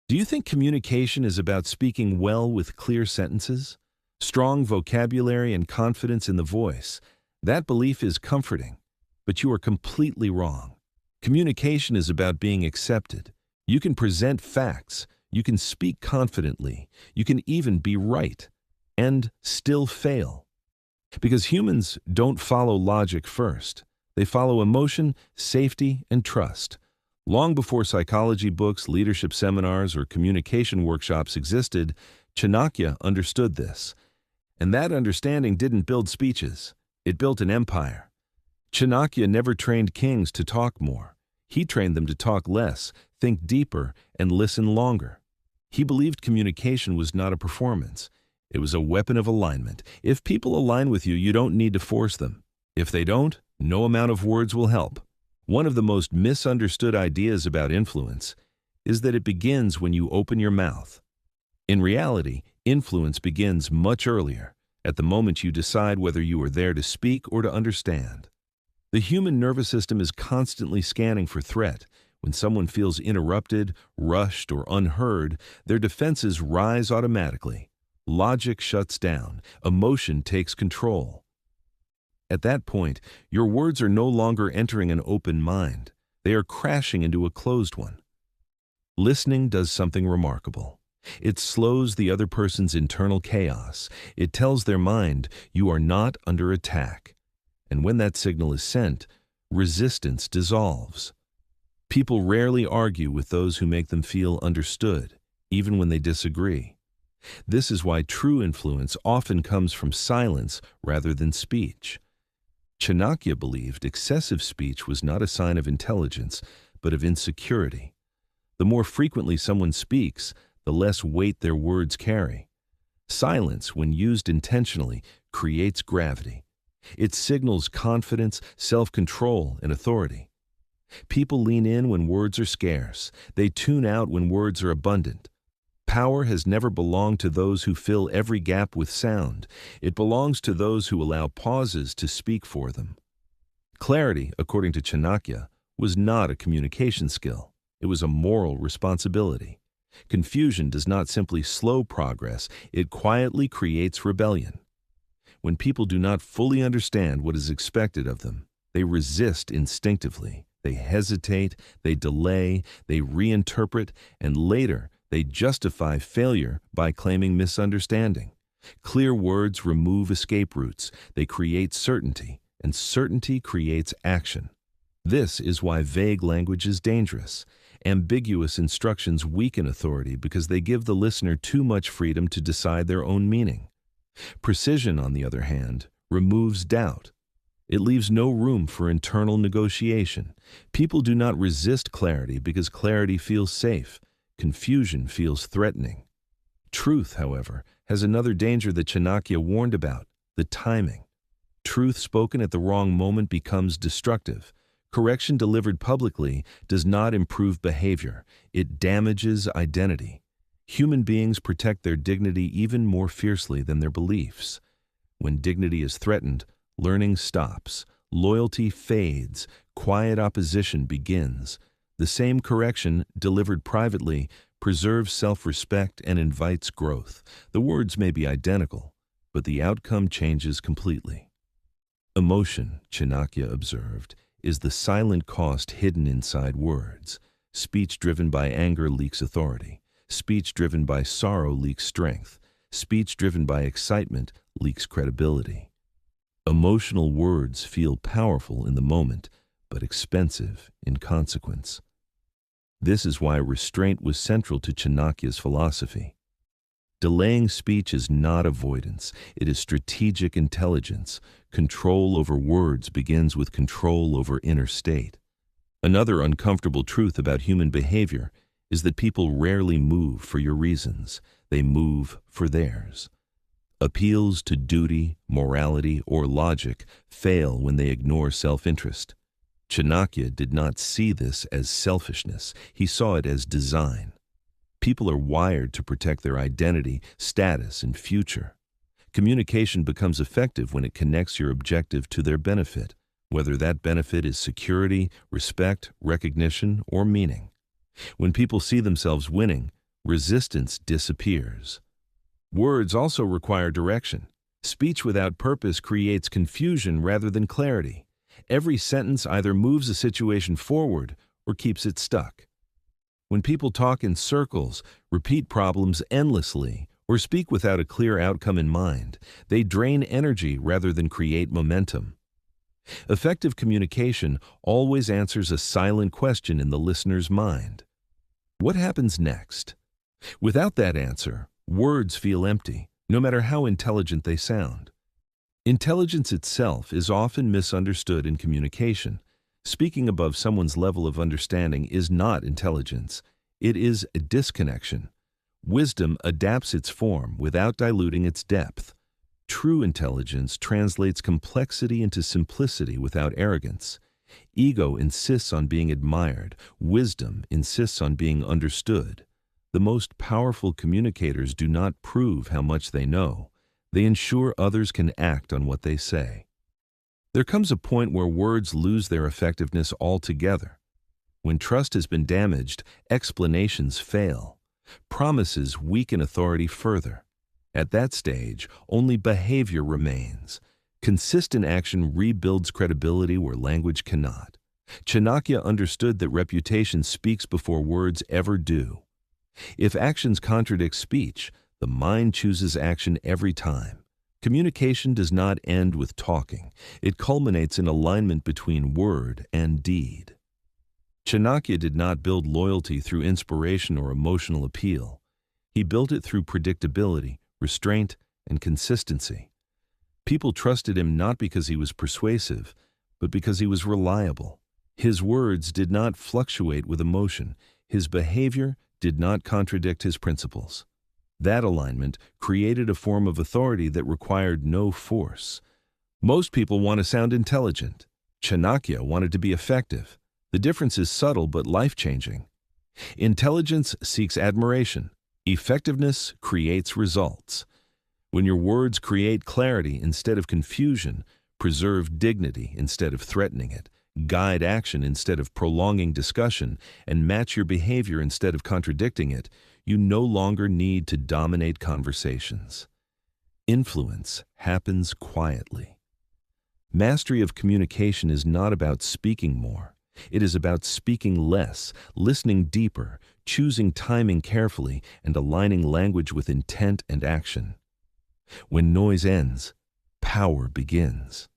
Do you think communication is about speaking well with clear sentences? Strong vocabulary and confidence in the voice. That belief is comforting, but you are completely wrong. Communication is about being accepted. You can present facts, you can speak confidently, you can even be right, and still fail. Because humans don't follow logic first. They follow emotion, safety, and trust. Long before psychology books, leadership seminars, or communication workshops existed, Chanakya understood this. And that understanding didn't build speeches. It built an empire. Chanakya never trained kings to talk more. He trained them to talk less, think deeper, and listen longer. He believed communication was not a performance. It was a weapon of alignment. If people align with you, you don't need to force them. If they don't, no amount of words will help. One of the most misunderstood ideas about influence is that it begins when you open your mouth. In reality, influence begins much earlier, at the moment you decide whether you are there to speak or to understand. The human nervous system is constantly scanning for threat. When someone feels interrupted, rushed, or unheard, their defenses rise automatically. Logic shuts down. Emotion takes control. At that point, your words are no longer entering an open mind. They are crashing into a closed one. Listening does something remarkable. It slows the other person's internal chaos. It tells their mind, you are not under attack. And when that signal is sent, resistance dissolves. People rarely argue with those who make them feel understood, even when they disagree. This is why true influence often comes from silence rather than speech. Chanakya believed excessive speech was not a sign of intelligence, but of insecurity. The more frequently someone speaks, the less weight their words carry. Silence, when used intentionally, creates gravity. It signals confidence, self-control, and authority. People lean in when words are scarce. They tune out when words are abundant. Power has never belonged to those who fill every gap with sound. It belongs to those who allow pauses to speak for them. Clarity, according to Chanakya, was not a communication skill. It was a moral responsibility. Confusion does not simply slow progress, it quietly creates rebellion. When people do not fully understand what is expected of them, they resist instinctively. They hesitate, they delay, they reinterpret, and later they justify failure by claiming misunderstanding. Clear words remove escape routes. They create certainty, and certainty creates action. This is why vague language is dangerous. Ambiguous instructions weaken authority because they give the listener too much freedom to decide their own meaning. Precision, on the other hand, removes doubt. It leaves no room for internal negotiation. People do not resist clarity because clarity feels safe. Confusion feels threatening. Truth, however, has another danger that Chanakya warned about: the timing. Truth spoken at the wrong moment becomes destructive. Correction delivered publicly does not improve behavior. It damages identity. Human beings protect their dignity even more fiercely than their beliefs. When dignity is threatened, learning stops, loyalty fades, quiet opposition begins. The same correction, delivered privately, preserves self-respect and invites growth. The words may be identical, but the outcome changes completely. Emotion, Chanakya observed, is the silent cost hidden inside words. Speech driven by anger leaks authority. Speech driven by sorrow leaks strength. Speech driven by excitement leaks credibility. Emotional words feel powerful in the moment, but expensive in consequence. This is why restraint was central to Chanakya's philosophy. Delaying speech is not avoidance, it is strategic intelligence. Control over words begins with control over inner state. Another uncomfortable truth about human behavior is that people rarely move for your reasons, they move for theirs. Appeals to duty, morality, or logic fail when they ignore self-interest. Chanakya did not see this as selfishness, he saw it as design. People are wired to protect their identity, status, and future. Communication becomes effective when it connects your objective to their benefit, whether that benefit is security, respect, recognition, or meaning. When people see themselves winning, resistance disappears. Words also require direction. Speech without purpose creates confusion rather than clarity. Every sentence either moves a situation forward or keeps it stuck. When people talk in circles, repeat problems endlessly, or speak without a clear outcome in mind, they drain energy rather than create momentum. Effective communication always answers a silent question in the listener's mind. What happens next? Without that answer, words feel empty, no matter how intelligent they sound. Intelligence itself is often misunderstood in communication. Speaking above someone's level of understanding is not intelligence. It is a disconnection. Wisdom adapts its form without diluting its depth. True intelligence translates complexity into simplicity without arrogance. Ego insists on being admired. Wisdom insists on being understood. The most powerful communicators do not prove how much they know. They ensure others can act on what they say. There comes a point where words lose their effectiveness altogether. When trust has been damaged, explanations fail. Promises weaken authority further. At that stage, only behavior remains. Consistent action rebuilds credibility where language cannot. Chanakya understood that reputation speaks before words ever do. If actions contradict speech, the mind chooses action every time. Communication does not end with talking. It culminates in alignment between word and deed. Chanakya did not build loyalty through inspiration or emotional appeal. He built it through predictability, restraint, and consistency. People trusted him not because he was persuasive, but because he was reliable. His words did not fluctuate with emotion. His behavior did not contradict his principles. That alignment created a form of authority that required no force. Most people want to sound intelligent. Chanakya wanted to be effective. The difference is subtle but life-changing. Intelligence seeks admiration. Effectiveness creates results. When your words create clarity instead of confusion, preserve dignity instead of threatening it, guide action instead of prolonging discussion, and match your behavior instead of contradicting it, you no longer need to dominate conversations. Influence happens quietly. Mastery of communication is not about speaking more. It is about speaking less, listening deeper, choosing timing carefully, and aligning language with intent and action. When noise ends, power begins.